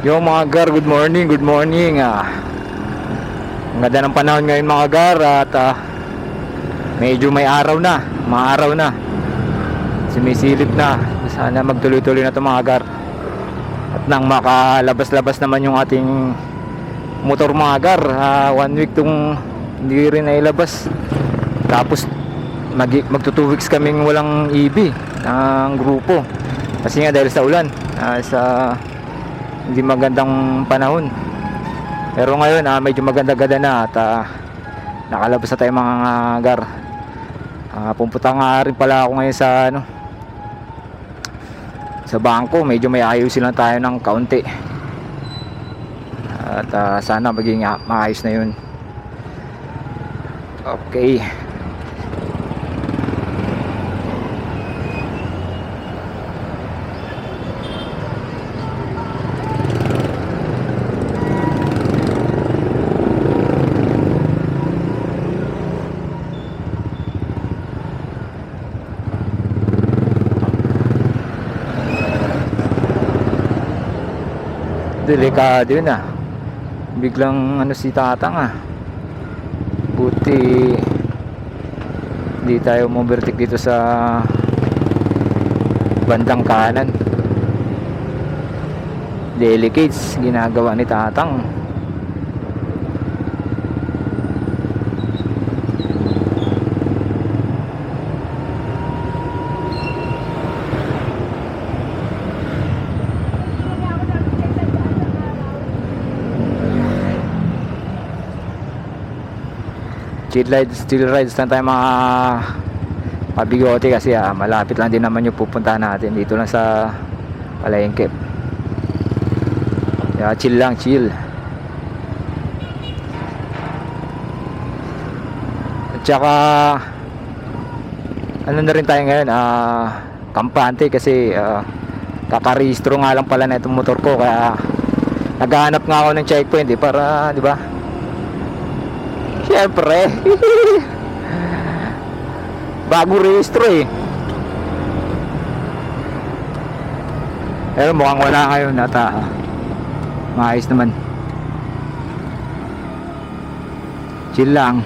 Yo mga gar, good morning, good morning. Ang ganda ng panahon ngayon mga gar at medyo may araw na, maaraw na. Sumisilip na. Sana magtuloy-tuloy na 'to mga gar. At nang makalabas-labas naman yung ating motor mga gar. 1 week tong hindi rin nailabas. Tapos magto 2 weeks kaming walang EB ng grupo. Kasi nga dahil sa ulan, sa hindi magandang panahon. Pero ngayon medyo maganda-ganda na at nakalabas na tayo mga gar. Pupunta nga rin pala ako ngayon sa bangko. Medyo may ayusin lang tayo ng kaunti. At sana maging maayos na yun. Okay. Delikado yun biglang si tatang buti hindi tayo overtake dito sa bandang kanan. Delicates ginagawa ni tatang. Chill rides lang tayo mga pabigote kasi malapit lang din naman yung pupuntahan natin dito lang sa palengke. Chill lang, chill. At saka ano na rin tayo ngayon, kampante kasi kakarehistro nga lang pala na itong motor ko, kaya naghahanap nga ako ng checkpoint para di ba. Siyempre bago rehistro pero mukhang wala ngayon at maayos naman, chill lang.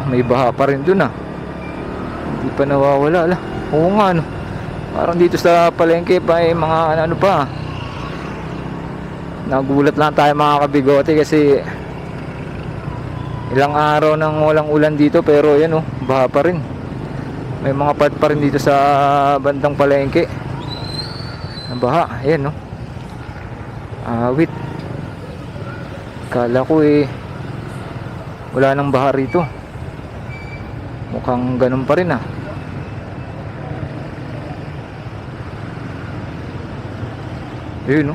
May baha pa rin dun hindi pa nawawala oo nga parang dito sa palengke pa mga ano pa. Nagulat lang tayo mga kabigote kasi ilang araw nang walang ulan dito, pero yan baha pa rin. May mga pad pa rin dito sa bandang palengke na baha. Ayan awit, kala ko wala nang baha rito. Mukhang ganun pa rin Yun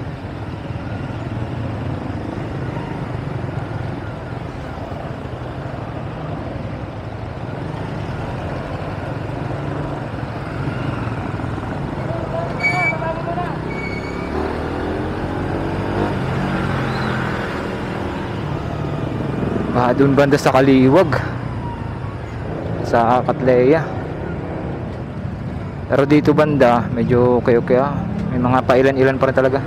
doon banda sa Kaliwag, sa Katleya. Pero dito banda medyo okay may mga pailan-ilan pa rin talaga.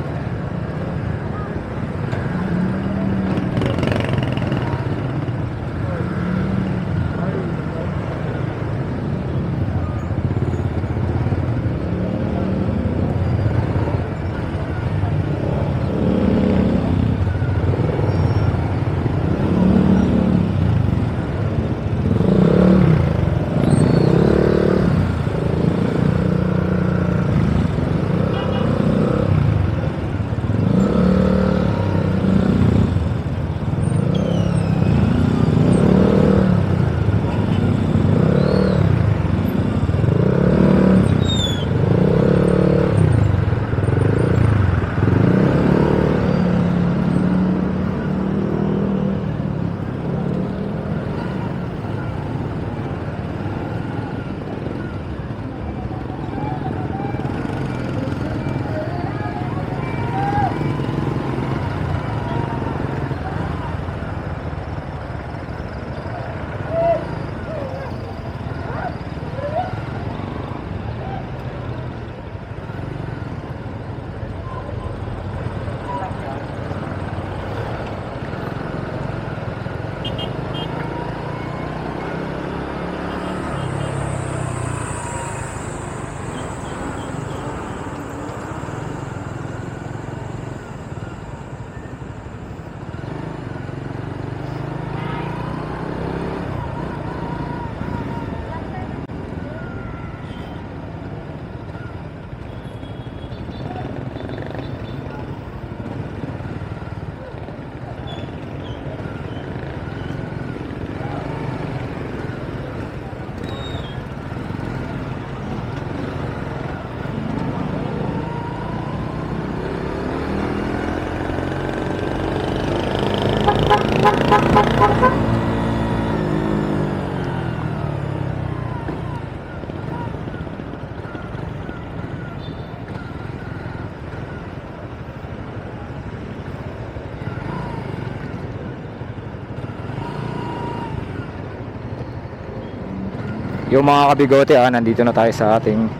Yung mga kabigote, nandito na tayo sa ating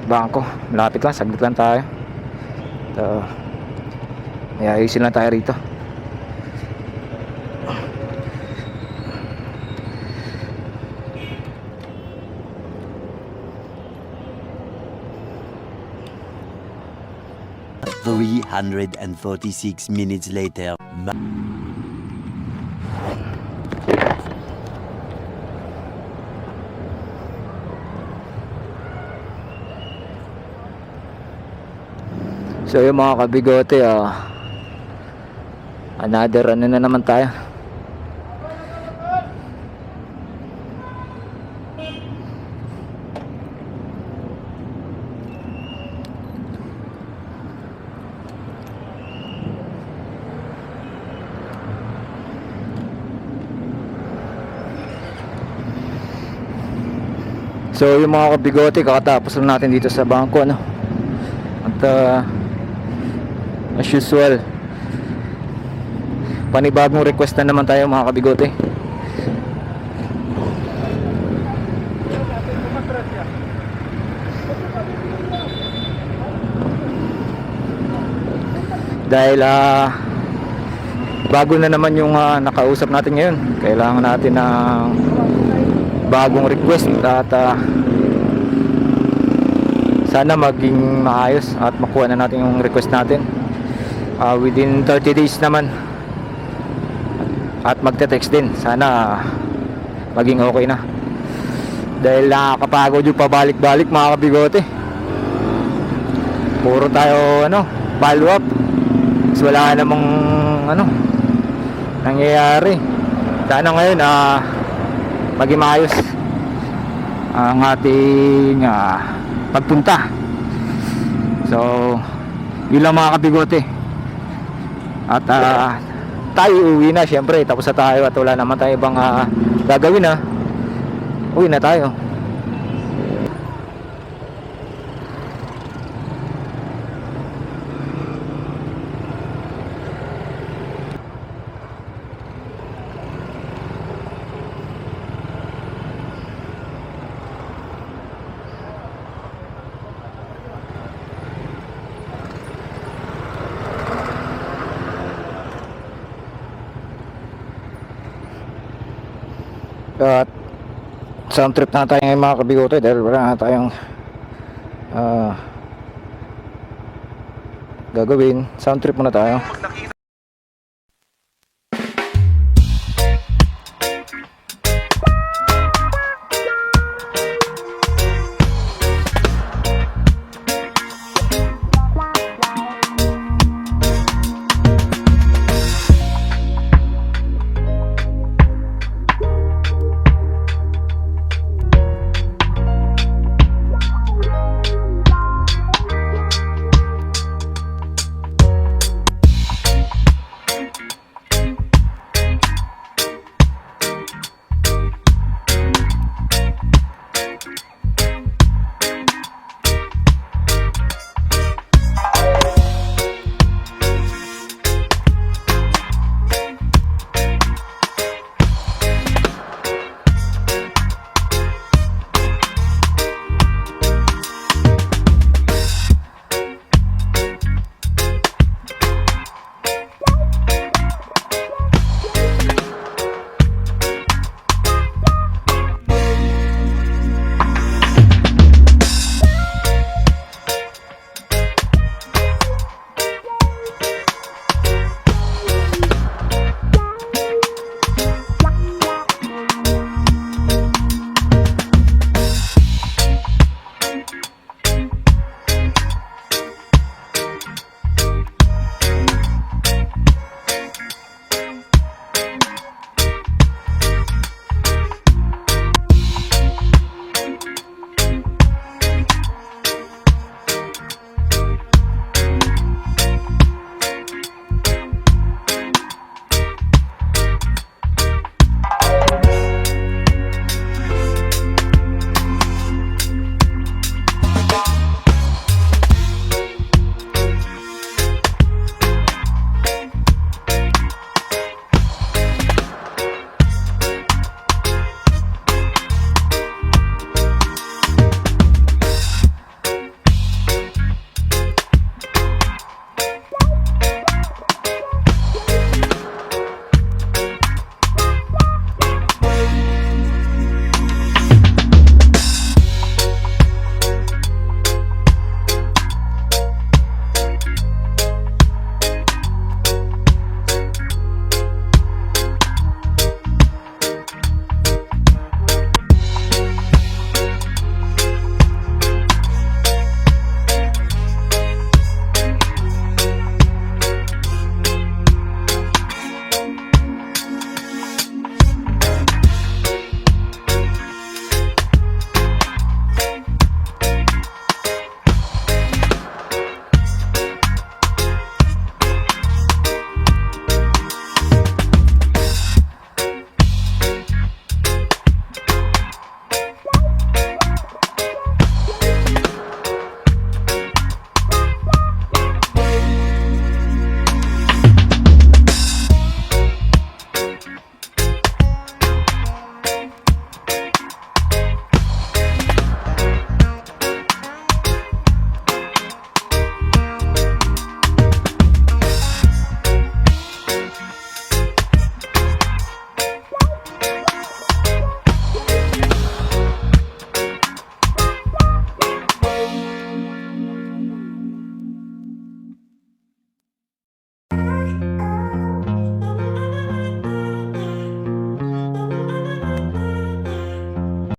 bangko. Malapit lang, saglit lang tayo. So, may ayusin lang tayo rito. $346 later. So yung mga kabigote, another ano na naman tayo. So yung mga kabigote, kakatapos lang natin dito sa bangko, ano. At as usual, panibagong request na naman tayo mga kabigote. Dahil bago na naman yung nakausap natin ngayon, kailangan natin ng bagong request at sana maging maayos at makuha na natin yung request natin within 30 days naman, at magte-text din, sana maging okay na, dahil nakakapagod yung pabalik-balik mga kabigote. Puro tayo follow up, so wala namang nangyayari. Sana ngayon maging maayos ang ating pagpunta. So yun lang mga kabigote. At tayo uwi na syempre, tapos na tayo at wala naman tayo ibang gagawin. Uwi na tayo. At sound trip na tayo ngayon mga kabigote, dahil wala na tayong gagawin. Sound trip muna tayo.